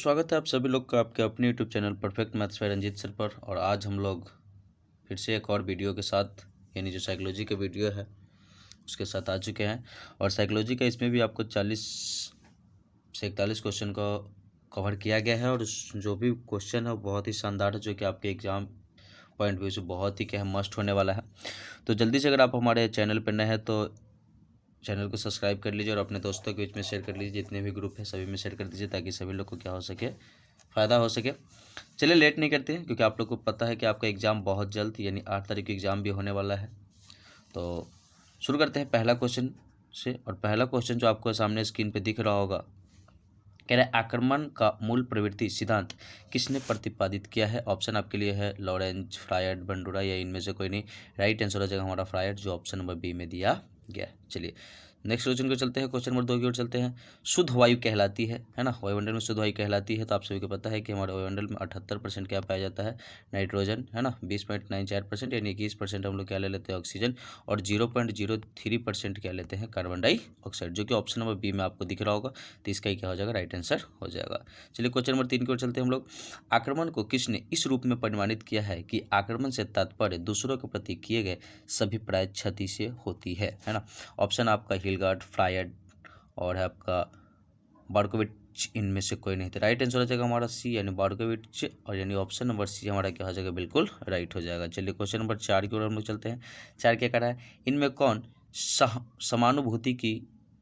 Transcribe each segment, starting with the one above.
तो स्वागत है आप सभी लोग का आपके अपने YouTube channel perfect maths by Ranjeet sir पर। और आज हम लोग फिर से एक और वीडियो के साथ, यानी जो साइकोलॉजी का वीडियो है उसके साथ आ चुके हैं। और साइकोलॉजी का इसमें भी आपको 40 से 41 क्वेश्चन को कवर किया गया है। और जो भी क्वेश्चन है वो बहुत ही शानदार है, जो कि आपके एग्ज़ाम पॉइंट व्यू से बहुत ही क्या है मस्ट होने वाला है। तो जल्दी से अगर आप हमारे चैनल पर नए हैं तो चैनल को सब्सक्राइब कर लीजिए और अपने दोस्तों के बीच में शेयर कर लीजिए। जितने भी ग्रुप है सभी में शेयर कर दीजिए ताकि सभी लोग को क्या हो सके, फ़ायदा हो सके। चलिए लेट नहीं करते हैं, क्योंकि आप लोग को पता है कि आपका एग्ज़ाम बहुत जल्द यानी 8 तारीख को एग्ज़ाम भी होने वाला है। तो शुरू करते हैं पहला क्वेश्चन से। और पहला क्वेश्चन जो आपको सामने स्क्रीन पे दिख रहा होगा, कह रहा है आक्रमण का मूल प्रवृत्ति सिद्धांत किसने प्रतिपादित किया है। ऑप्शन आपके लिए है लॉरेंज, फ्रायड, बंडूरा या इनमें से कोई नहीं। राइट आंसर हो जाएगा हमारा फ्रायड, जो ऑप्शन नंबर बी में दिया गया। चलिए नेक्स्ट क्वेश्चन को चलते हैं, क्वेश्चन नंबर 2 की ओर चलते हैं। शुद्ध वायु कहलाती है ना, वायुमंडल में शुद्ध वायु कहलाती है। तो आप सभी को पता है कि हमारे वायुमंडल में 78% क्या पाया जाता है, नाइट्रोजन, है ना। 20.94% यानी 21% हम लोग क्या ले लेते हैं, ऑक्सीजन। और 0.03% क्या लेते हैं, कार्बन डाइऑक्साइड, जो कि ऑप्शन नंबर बी में आपको दिख रहा होगा। तो इसका ही क्या हो जाएगा, राइट आंसर हो जाएगा। चलिए क्वेश्चन नंबर 3 की ओर चलते हैं हम लोग। आक्रमण को किसने इस रूप में परिमाणित किया है कि आक्रमण से तात्पर्य दूसरों के प्रति किए गए सभी प्रयास क्षति से होती है ना। ऑप्शन आपका हिलगार्ड, फ्रायड और है आपका बार्कोविच, इनमें से कोई नहीं था। राइट आंसर हो जाएगा हमारा सी यानी बार्कोविच, और यानी ऑप्शन नंबर सी हमारा क्या हो जाएगा, बिल्कुल राइट हो जाएगा। चलिए क्वेश्चन नंबर 4 की ओर हम लोग चलते हैं। 4 क्या कह रहा है, इनमें कौन समानुभूति की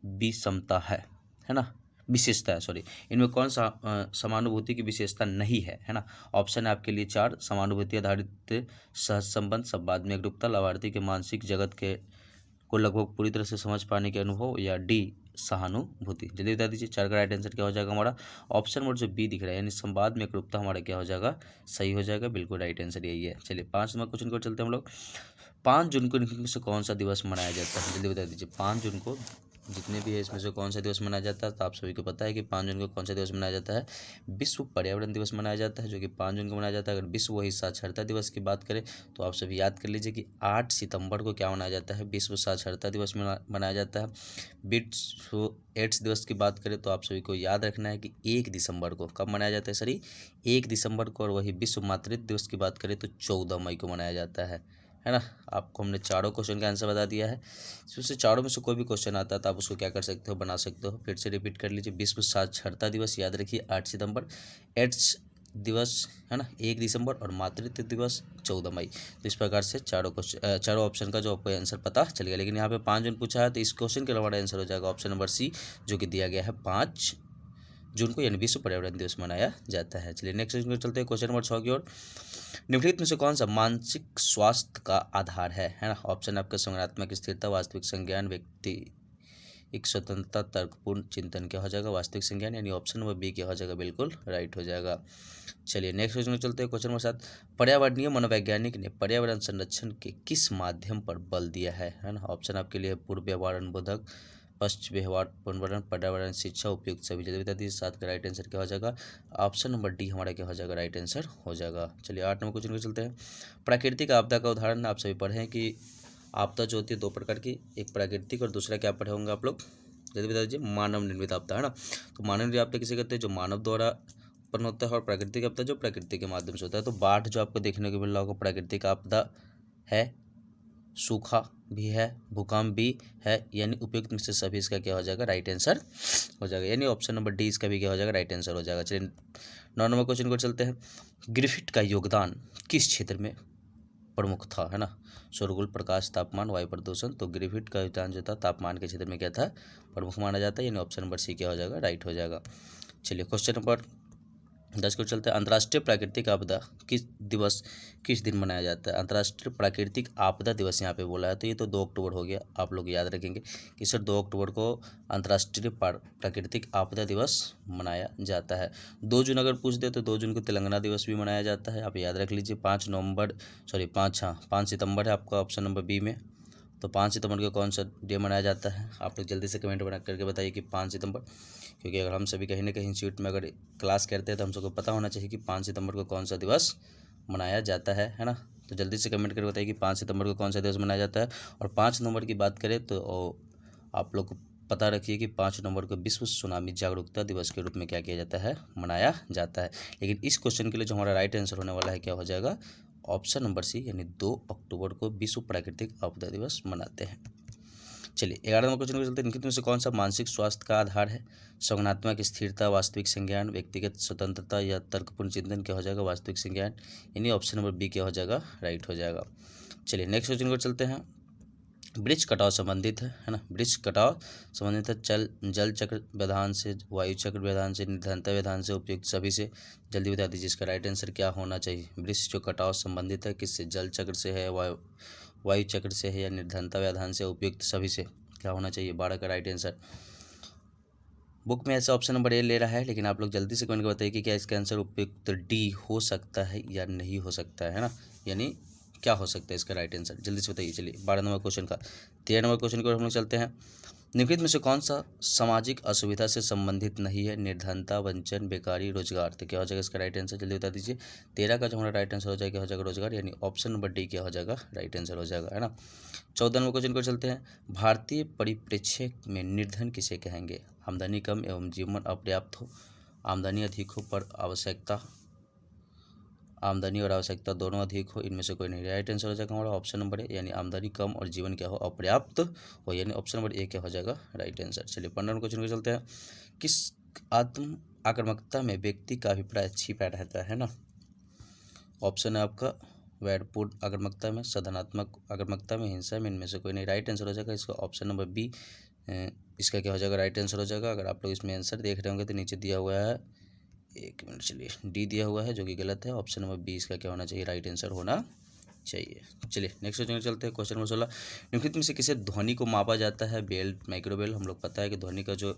विषमता है ना, विशेषता है, सॉरी, इनमें कौन सा समानुभूति की विशेषता नहीं है ना। ऑप्शन है आपके लिए 4, समानुभूति आधारित सहज संबंध, संवाद में एकरूपता, लाभार्थी के मानसिक जगत के को लगभग पूरी तरह से समझ पाने के अनुभव, या डी सहानुभूति। जल्दी बता दीजिए 4 का राइट आंसर क्या हो जाएगा हमारा। ऑप्शन नंबर जो बी दिख रहा है यानी संवाद में एकरूपता हमारा क्या हो जाएगा, सही हो जाएगा, बिल्कुल राइट आंसर यही है। चलिए 5 नंबर क्वेश्चन को चलते हैं हम लोग। 5 जून को निम्न में से कौन सा दिवस मनाया जाता है, जल्दी बता दीजिए। 5 जून को जितने भी है इसमें से कौन सा दिवस मनाया जाता है। तो आप सभी को पता है कि 5 जून को कौन सा दिवस मनाया जाता है, विश्व पर्यावरण दिवस मनाया जाता है, जो कि 5 जून को मनाया जाता है। अगर विश्व वही साक्षरता दिवस की बात करें तो आप सभी याद कर लीजिए कि 8 सितंबर को क्या मनाया जाता है, विश्व साक्षरता दिवस मनाया जाता है। विश्व एड्स दिवस की बात करें तो आप सभी को याद रखना है कि 1 दिसंबर को कब मनाया जाता है, सॉरी 1 दिसंबर को। और वही विश्व मातृत्व दिवस की बात करें तो 14 मई को मनाया जाता है ना। आपको हमने चारों क्वेश्चन का आंसर बता दिया है। इसमें से चारों में से कोई भी क्वेश्चन आता है तो आप उसको क्या कर सकते हो, बना सकते हो। फिर से रिपीट कर लीजिए, विश्व साक्षरता दिवस याद रखिए 8 सितंबर, एड्स दिवस है ना 1 दिसंबर, और मातृत्व दिवस 14 मई। तो इस प्रकार से चारों ऑप्शन का जो आपको आंसर पता चल गया। लेकिन यहाँ पे 5 जून पूछा है तो इस क्वेश्चन के हमारा आंसर हो जाएगा ऑप्शन नंबर सी, जो कि दिया गया है 5 जून को, यानी विश्व पर्यावरण दिवस मनाया जाता है। चलिए नेक्स्ट क्वेश्चन चलते हैं, क्वेश्चन नंबर 6 की ओर। निम्नलिखित में से कौन सा मानसिक स्वास्थ्य का आधार है ना। ऑप्शन आपका संज्ञानात्मक स्थिरता, वास्तविक संज्ञान, व्यक्ति एक स्वतंत्रता, तर्कपूर्ण चिंतन क्या हो जाएगा, वास्तविक संज्ञान, यानी ऑप्शन नंबर बी क्या हो जाएगा, बिल्कुल राइट हो जाएगा। चलिए नेक्स्ट क्वेश्चन में चलते हैं, क्वेश्चन नंबर 7। पर्यावरणीय मनोवैज्ञानिक ने पर्यावरण संरक्षण के किस माध्यम पर बल दिया है ना। ऑप्शन आपके लिए पूर्व व्यवहार अनुबोधक, पश्च व्यवहार पुनर्वरण, पर्यावरण शिक्षा, उपयुक्त सभी। जल्दी बता दीजिए 7 का राइट आंसर क्या हो जाएगा। ऑप्शन नंबर डी हमारा क्या हो जाएगा, राइट आंसर हो जाएगा। चलिए 8 नंबर क्वेश्चन को चलते हैं। प्राकृतिक आपदा का उदाहरण आप सभी पढ़े हैं कि आपदा जो होती है 2 प्रकार की, एक प्राकृतिक और दूसरा क्या पढ़े होंगे आप लोग, जल्दी बता दीजिए, मानव निर्मित आपदा, है ना। तो मानव निर्मित आपदा किसे कहते हैं, जो मानव द्वारा उत्पन्न होता है, और प्राकृतिक आपदा जो प्रकृति के माध्यम से होता है। तो बाढ़ जो आपको देखने को मिल रहा होगा प्राकृतिक आपदा है, सूखा भी है, भूकंप भी है, यानी उपयुक्त में से सभी इसका क्या हो जाएगा, राइट आंसर हो जाएगा, यानी ऑप्शन नंबर डी इसका भी क्या हो जाएगा, राइट आंसर हो जाएगा। चलिए 9 नंबर क्वेश्चन को चलते हैं। ग्रिफिथ का योगदान किस क्षेत्र में प्रमुख था, है ना। शोरगुल, प्रकाश, तापमान, वायु प्रदूषण। तो ग्रिफिथ का योगदान जो था तापमान के क्षेत्र में क्या था, प्रमुख माना जाता है, यानी ऑप्शन नंबर सी क्या हो जाएगा, राइट हो जाएगा। चलिए क्वेश्चन नंबर 10 को चलते हैं। अंतर्राष्ट्रीय प्राकृतिक आपदा किस दिन मनाया जाता है। अंतर्राष्ट्रीय प्राकृतिक आपदा दिवस यहाँ पे बोला है, तो ये तो 2 अक्टूबर हो गया। आप लोग याद रखेंगे कि सर 2 अक्टूबर को अंतर्राष्ट्रीय प्राकृतिक आपदा दिवस मनाया जाता है। 2 जून अगर पूछ दे तो 2 जून को तेलंगाना दिवस भी मनाया जाता है, आप याद रख लीजिए। 5 सितंबर है आपका ऑप्शन नंबर बी में। तो 5 सितंबर को कौन सा डे मनाया जाता है, आप लोग जल्दी से कमेंट बना करके बताइए कि 5 सितंबर, क्योंकि अगर हम सभी कहीं ना कहीं इंस्टीट्यूट में अगर क्लास करते हैं तो हम सबको पता होना चाहिए कि 5 सितंबर को कौन सा दिवस मनाया जाता है ना। तो जल्दी से कमेंट करके बताइए कि 5 सितंबर को कौन सा दिवस मनाया जाता है। और 5 नवंबर की बात करें तो आप लोग पता रखिए कि 5 नवंबर को विश्व सुनामी जागरूकता दिवस के रूप में क्या किया जाता है, मनाया जाता है। लेकिन इस क्वेश्चन के लिए जो हमारा राइट आंसर होने वाला है क्या हो जाएगा, ऑप्शन नंबर सी, यानी 2 अक्टूबर को विश्व प्राकृतिक आपदा दिवस मनाते हैं। चलिए 11 नंबर क्वेश्चन को चलते हैं। निम्नलिखित में से कौन सा मानसिक स्वास्थ्य का आधार है? संज्ञानात्मक स्थिरता, वास्तविक संज्ञान, व्यक्तिगत स्वतंत्रता या तर्कपूर्ण चिंतन क्या हो जाएगा, वास्तविक संज्ञान, यानी ऑप्शन नंबर बी क्या हो जाएगा, राइट हो जाएगा। चलिए नेक्स्ट क्वेश्चन को चलते हैं। वृक्ष कटाव संबंधित है ना, वृक्ष कटाव संबंधित है जल चक्र व्यवधान से, वायु चक्र व्यवधान से, निर्धनता व्यवधान से, उपयुक्त सभी से। जल्दी बता दीजिए इसका राइट आंसर क्या होना चाहिए। वृक्ष जो कटाव संबंधित है किससे, जल चक्र से है, वायु चक्र से है, या निर्धनता व्यवधान से, उपयुक्त सभी से। क्या होना चाहिए 12 का राइट आंसर। बुक में ऐसा ऑप्शन नंबर ए ले रहा है, लेकिन आप लोग जल्दी से कमेंट कर बताइए कि क्या इसका आंसर उपयुक्त डी हो सकता है या नहीं हो सकता है ना, यानी क्या हो सकता है इसका राइट आंसर, जल्दी से बताइए। चलिए 12 नंबर क्वेश्चन का 13 नंबर क्वेश्चन की ओर हम लोग चलते हैं। निम्नलिखित में से कौन सा सामाजिक असुविधा से संबंधित नहीं है, निर्धनता, वंचन, बेकारी, रोजगार। तो क्या हो जाएगा इसका राइट आंसर, जल्दी बता दीजिए। 13 का जो हमारा राइट आंसर हो जाएगा क्या हो जाएगा, रोजगार, यानी ऑप्शन नंबर डी क्या हो जाएगा, राइट आंसर हो जाएगा, है ना। 14 नंबर क्वेश्चन को चलते हैं। भारतीय परिप्रेक्ष्य में निर्धन किसे कहेंगे? आमदनी कम एवं जीवन अपर्याप्त हो, आमदनी अधिक हो पर आवश्यकता, आमदनी और आवश्यकता दोनों अधिक हो, इनमें से कोई नहीं। राइट आंसर हो जाएगा हमारा ऑप्शन नंबर ए, यानी आमदनी कम और जीवन क्या हो, अपर्याप्त हो, यानी ऑप्शन नंबर ए क्या हो जाएगा, राइट आंसर। चलिए 15 क्वेश्चन को चलते हैं। किस आत्म आक्रामकता में व्यक्ति का अभिप्राय छिपा रहता है ना, ऑप्शन है आपका वैरपूर्ण आक्रामकता में, सदनात्मक आक्रामकता में, हिंसा में, इनमें से कोई नहीं। राइट आंसर हो जाएगा इसका ऑप्शन नंबर बी, इसका क्या हो जाएगा, राइट आंसर हो जाएगा। अगर आप लोग इसमें आंसर देख रहे होंगे तो नीचे दिया हुआ है, एक मिनट, चलिए डी दिया हुआ है जो कि गलत है। ऑप्शन नंबर बी इसका क्या होना चाहिए, राइट आंसर होना चाहिए। चलिए नेक्स्ट क्वेश्चन चलते हैं। क्वेश्चन नंबर 16, निम्नलिखित में से किसे ध्वनि को मापा जाता है? बेल, माइक्रोवेल। हम लोग पता है कि ध्वनि का जो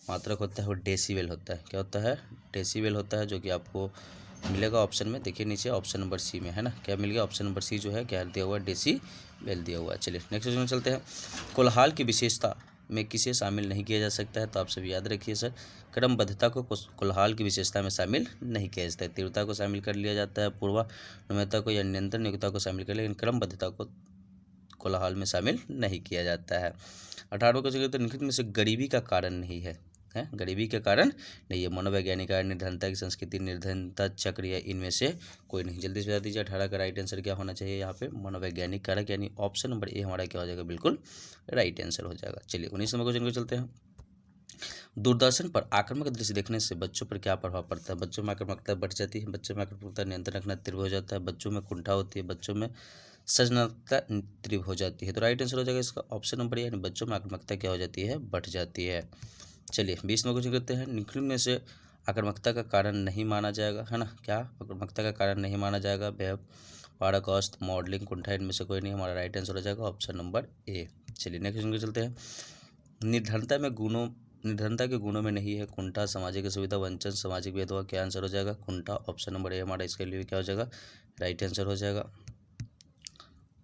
मात्रक होता है वो डेसीबेल होता है। क्या होता है, डेसीबेल होता है, जो कि आपको मिलेगा ऑप्शन में, देखिए नीचे ऑप्शन नंबर सी में, है ना। क्या मिल गया, ऑप्शन नंबर सी जो है क्या दिया हुआ है, डेसीबेल दिया हुआ है। चलिए नेक्स्ट क्वेश्चन चलते हैं। कोलाहल की विशेषता में किसे शामिल नहीं किया जा सकता है? तो आप सभी याद रखिए सर, क्रमबद्धता को कोलाहल की विशेषता में शामिल नहीं किया जाता है। तीव्रता को शामिल कर लिया जाता है, पूर्वानुमेयता को या नियंत्रण योग्यता को शामिल कर लिया, लेकिन क्रमबद्धता को कोलाहल में शामिल नहीं किया जाता है। 18 को तो निम्नलिखित में से गरीबी का कारण नहीं है, गरीबी के कारण नहीं है। मनोवैज्ञानिक कारण, निर्धनता की संस्कृति, निर्धनता चक्र, या इनमें से कोई नहीं। जल्दी से बता दीजिए 18 का राइट आंसर क्या होना चाहिए यहाँ पे, मनोवैज्ञानिक कारक, यानी ऑप्शन नंबर ए हमारा क्या हो जाएगा, बिल्कुल राइट आंसर हो जाएगा। चलिए 19 नंबर क्वेश्चन को चलते हैं। दूरदर्शन पर आक्रामक दृश्य देखने से बच्चों पर क्या प्रभाव पड़ता है? बच्चों में आक्रामकता बढ़ जाती है, बच्चों में आक्रामकता नियंत्रण रखना तीव्र हो जाता है, बच्चों में कुंठा होती है, बच्चों में सृजनात्मकता तीव्र हो जाती है। तो राइट आंसर हो जाएगा इसका ऑप्शन नंबर ए, यानी बच्चों में आक्रामकता क्या हो जाती है, बढ़ जाती है। चलिए 20 नंबर क्वेश्चन करते हैं। निम्नलिखित में से आक्रामकता का कारण नहीं माना जाएगा, है ना, क्या आक्रामकता का कारण नहीं माना जाएगा? व्यापारक औसत, मॉडलिंग, कुंठा, इनमें से कोई नहीं। हमारा राइट आंसर हो जाएगा ऑप्शन नंबर ए। चलिए नेक्स्ट क्वेश्चन को चलते हैं। निर्धनता के गुणों में नहीं है कुंठा, सामाजिक असुविधा, वंचन, सामाजिक भेदभाव। क्या आंसर हो जाएगा, कुंठा, ऑप्शन नंबर ए हमारा इसके लिए क्या हो जाएगा, राइट आंसर हो जाएगा।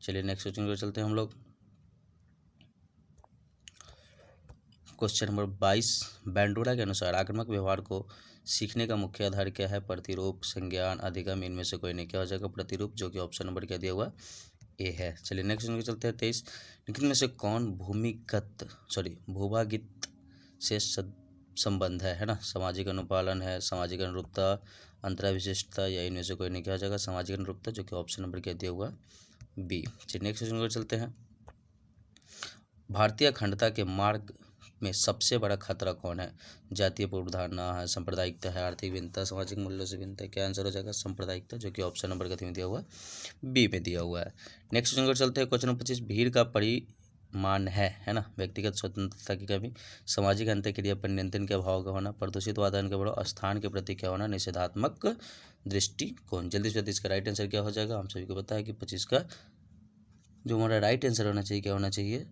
चलिए नेक्स्ट क्वेश्चन को चलते हैं हम लोग। क्वेश्चन नंबर 22, बैंडोरा के अनुसार आक्रामक व्यवहार को सीखने का मुख्य आधार क्या है? प्रतिरूप, संज्ञान, अधिगम, इनमें से कोई नहीं। क्या हो जाएगा, प्रतिरूप, जो कि ऑप्शन नंबर क्या दिया हुआ ए है। चलिए नेक्स्ट क्वेश्चन को चलते हैं। 23, निम्नलिखित में से कौन भूभागित से संबंध है ना, सामाजिक अनुपालन है, सामाजिक अनुरूपता, अंतरा विशिष्टता, या इनमें से कोई नहीं। क्या हो जाएगा, सामाजिक अनुरूपता, जो कि ऑप्शन नंबर क्या दिया हुआ बी। चलिए नेक्स्ट क्वेश्चन को चलते हैं। भारतीय अखंडता के मार्ग में सबसे बड़ा खतरा कौन है? जातीय पूर्वधारणा है, सांप्रदायिकता है, आर्थिक भिन्नता, सामाजिक मूल्यों से भिन्नता। क्या आंसर हो जाएगा, सांप्रदायिकता, जो कि ऑप्शन नंबर का दिया हुआ बी में दिया हुआ है। नेक्स्ट क्वेश्चन को चलते हैं। क्वेश्चन नंबर 25, भीड़ का परिमाण है ना, व्यक्तिगत स्वतंत्रता की कमी, सामाजिक अंतःक्रिया पर नियंत्रण के अभाव का होना, प्रदूषित वातावरण के बढ़ाव, स्थान के प्रति क्या होना, निषेधात्मक दृष्टिकोण। जल्दी से इसका राइट आंसर क्या हो जाएगा, हम सभी को पता है कि 25 का जो हमारा राइट आंसर होना चाहिए क्या होना चाहिए,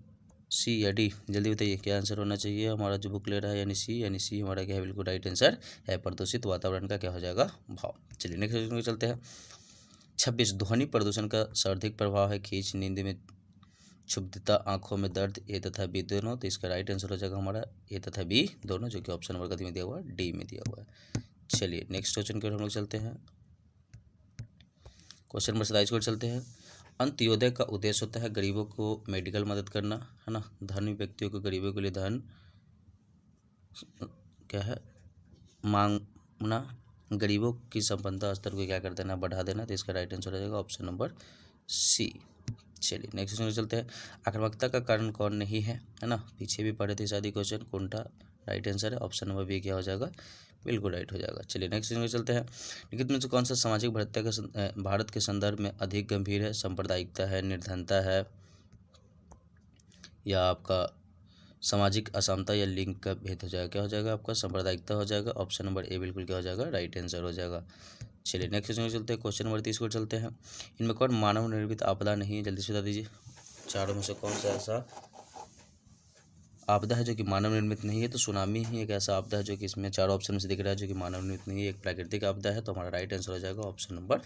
सी या डी। जल्दी बताइए क्या आंसर होना चाहिए हमारा जो बुक ले रहा है, यानी सी हमारा क्या है, बिल्कुल राइट आंसर है। प्रदूषित वातावरण का क्या हो जाएगा, भाव। चलिए नेक्स्ट क्वेश्चन को चलते हैं। 26, ध्वनि प्रदूषण का सर्वाधिक प्रभाव है खींच, नींद में क्षुब्धता, आंखों में दर्द, ए तथा बी दोनों। तो इसका राइट आंसर हो जाएगा हमारा ए तथा बी दोनों, जो कि ऑप्शन नंबर का दिया हुआ है डी में दिया हुआ है। चलिए नेक्स्ट क्वेश्चन की ओर हम लोग चलते हैं। क्वेश्चन नंबर 27 को चलते हैं। अंत्योदय का उद्देश्य होता है गरीबों को मेडिकल मदद करना, है ना, धनी व्यक्तियों को, गरीबों के लिए धन क्या है, मांगना, गरीबों की संपन्नता स्तर को क्या कर देना, बढ़ा देना। तो इसका राइट आंसर हो जाएगा ऑप्शन नंबर सी। चलिए नेक्स्ट क्वेश्चन चलते हैं। आक्रामकता का कारण कौन नहीं है ना, पीछे भी पढ़े थे शादी क्वेश्चन, कुंठा राइट आंसर है, ऑप्शन नंबर बी क्या हो जाएगा, बिल्कुल राइट हो जाएगा। चलिए नेक्स्ट क्वेश्चन चलते हैं। निम्नलिखित में से कौन सा सामाजिक भद्रता का भारत के संदर्भ में अधिक गंभीर है, सांप्रदायिकता है, निर्धनता है, या आपका सामाजिक असमानता या लिंग का भेद हो जाएगा, क्या हो जाएगा आपका, सांप्रदायिकता हो जाएगा, ऑप्शन नंबर ए बिल्कुल क्या हो जाएगा, राइट आंसर हो जाएगा। चलिए नेक्स्ट क्वेश्चन चलते हैं, क्वेश्चन नंबर 30 को चलते हैं। इनमें कौन मानव निर्मित आपदा नहीं है, जल्दी से बता दीजिए। चारों में से कौन सा ऐसा आपदा है जो कि मानव निर्मित नहीं है, तो सुनामी ही एक ऐसा आपदा है जो कि इसमें चारों ऑप्शन में से दिख रहा है जो कि मानव निर्मित नहीं है, एक प्राकृतिक आपदा है। तो हमारा राइट आंसर हो जाएगा ऑप्शन नंबर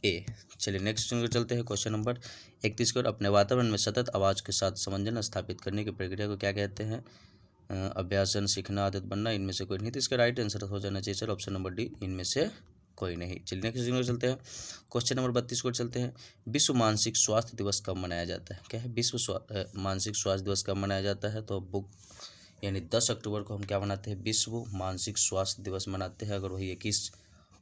ए। चलिए नेक्स्ट क्वेश्चन को चलते हैं, क्वेश्चन नंबर 31 को। अपने वातावरण में सतत आवाज़ के साथ समंजन स्थापित करने की प्रक्रिया को क्या कहते हैं, अभ्यासन, सीखना, आदत बनना, इनमें से कोई नहीं। तो इसका राइट आंसर हो जाना चाहिए सर ऑप्शन नंबर डी, इनमें से कोई नहीं। चलिए नेक्स्ट क्वेश्चन को चलते हैं, क्वेश्चन नंबर 32 को चलते हैं। विश्व मानसिक स्वास्थ्य दिवस कब मनाया जाता है, क्या है, मानसिक स्वास्थ्य दिवस कब मनाया जाता है। तो बुक यानी 10 अक्टूबर को हम क्या मनाते हैं, विश्व मानसिक स्वास्थ्य दिवस मनाते हैं। अगर वही 21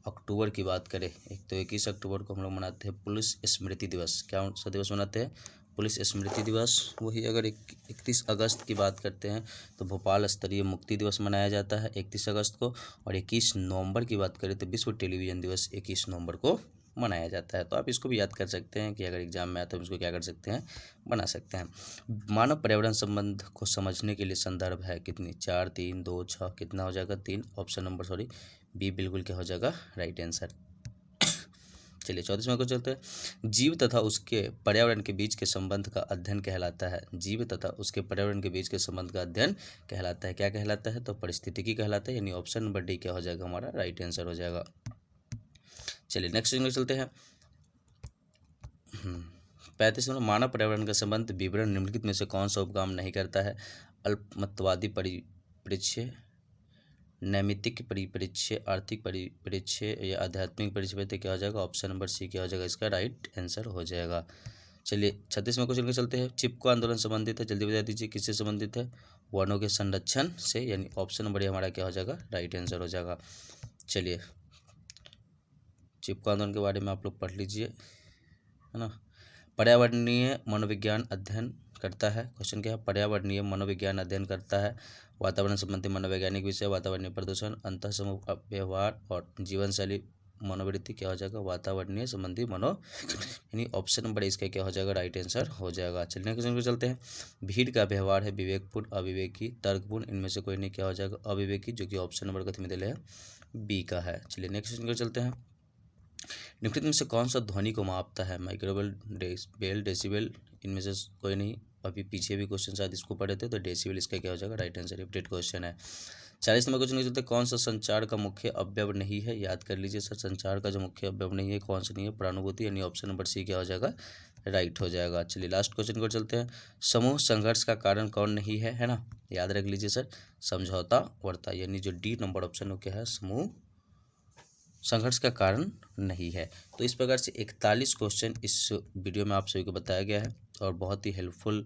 अक्टूबर की बात करें, एक तो 21 अक्टूबर को हम लोग मनाते हैं पुलिस स्मृति दिवस, क्या सा दिवस मनाते हैं, पुलिस स्मृति दिवस। वही अगर 31 अगस्त की बात करते हैं तो भोपाल स्तरीय मुक्ति दिवस मनाया जाता है 31 अगस्त को। और 21 नवंबर की बात करें तो विश्व टेलीविज़न दिवस 21 नवंबर को मनाया जाता है। तो आप इसको भी याद कर सकते हैं कि अगर एग्जाम में आए तो इसको क्या कर सकते हैं, बना सकते हैं। मानव पर्यावरण संबंध को समझने के लिए संदर्भ है कितनी, 4, 3, 2, 6, कितना हो जाएगा, 3, ऑप्शन नंबर बी बिल्कुल क्या हो जाएगा, राइट आंसर। चलिए 34वें को चलते हैं। जीव तथा उसके पर्यावरण के बीच के संबंध का अध्ययन कहलाता है, जीव तथा उसके पर्यावरण के बीच के संबंध का अध्ययन कहलाता है, क्या कहलाता है, तो पारिस्थितिकी कहलाता है, यानी ऑप्शन नंबर डी क्या हो जाएगा, हमारा राइट आंसर हो जाएगा। चलिए नेक्स्ट में चलते हैं। 35 में मानव पर्यावरण का संबंध विवरण निम्नलिखित में से कौन सा उपगाम नहीं करता है, अल्पमतवादी परिप्रेक्ष्य, नैमित्तिक परिप्रेक्ष्य, आर्थिक परिप्रेक्ष्य, या आध्यात्मिक परिप्रेक्ष्य, क्या हो जाएगा, ऑप्शन नंबर सी क्या हो जाएगा, इसका राइट आंसर हो जाएगा। चलिए 36वें क्वेश्चन के चलते हैं। चिपको आंदोलन संबंधित है, जल्दी बता दीजिए किससे संबंधित है, वनों के संरक्षण से, यानी ऑप्शन नंबर हमारा क्या हो जाएगा, राइट आंसर हो जाएगा। चलिए चिपको आंदोलन के बारे में आप लोग पढ़ लीजिए, है ना। पर्यावरणीय मनोविज्ञान अध्ययन करता है, क्वेश्चन क्या है, पर्यावरणीय मनोविज्ञान अध्ययन करता है वातावरण संबंधी मनोवैज्ञानिक विषय, वातावरणीय प्रदूषण, अंतः समूह व्यवहार और जीवन शैली मनोवृत्ति, क्या हो जाएगा, वातावरणीय संबंधी यानी ऑप्शन नंबर इसका क्या हो जाएगा, राइट आंसर हो जाएगा। चलिए क्वेश्चन को चलते हैं। भीड़ का व्यवहार है विवेकपूर्ण, अविवेकी, तर्कपूर्ण, इनमें से कोई नहीं, क्या हो जाएगा, अविवेकी, जो कि ऑप्शन नंबर कथी में दिले है, बी का है। चलिए नेक्स्ट क्वेश्चन को चलते हैं। निम्नलिखित में से कौन सा ध्वनि को मापता है, माइक्रोवेल, डेसिबल, डेसिबल, इनमें से कोई नहीं। अभी पीछे भी क्वेश्चन शायद इसको पढ़े थे, तो डेसिबल इसका क्या हो जाएगा, राइट आंसर, रिपीटेड क्वेश्चन है। 40 नंबर क्वेश्चन चलते, कौन सा संचार का मुख्य अवयव नहीं है, याद कर लीजिए सर, संचार का जो मुख्य अवयव नहीं है कौन सा नहीं है, प्रानुभूति, यानी ऑप्शन नंबर सी क्या हो जाएगा, राइट हो जाएगा। चलिए लास्ट क्वेश्चन को चलते हैं। समूह संघर्ष का कारण कौन नहीं है ना, याद रख लीजिए सर, समझौता वर्ता, यानी जो डी नंबर ऑप्शन हो क्या है, समूह संघर्ष का कारण नहीं है। तो इस प्रकार से 41 क्वेश्चन इस वीडियो में आप सभी को बताया गया है और बहुत ही हेल्पफुल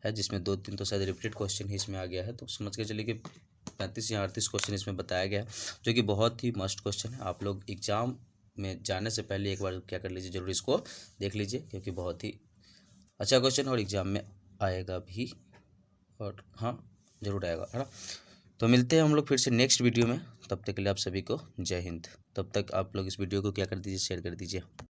है, जिसमें 2-3 तो शायद रिपीटेड क्वेश्चन ही इसमें आ गया है। तो समझ के चलिए कि 35 या 38 क्वेश्चन इसमें बताया गया है, जो कि बहुत ही मस्ट क्वेश्चन है। आप लोग एग्जाम में जाने से पहले एक बार क्या कर लीजिए, जरूर इसको देख लीजिए, क्योंकि बहुत ही अच्छा क्वेश्चन और एग्जाम में आएगा भी, और हाँ जरूर आएगा, है ना। तो मिलते हैं हम लोग फिर से नेक्स्ट वीडियो में, तब तक के लिए आप सभी को जय हिंद। तब तक आप लोग इस वीडियो को क्या कर दीजिए, शेयर कर दीजिए।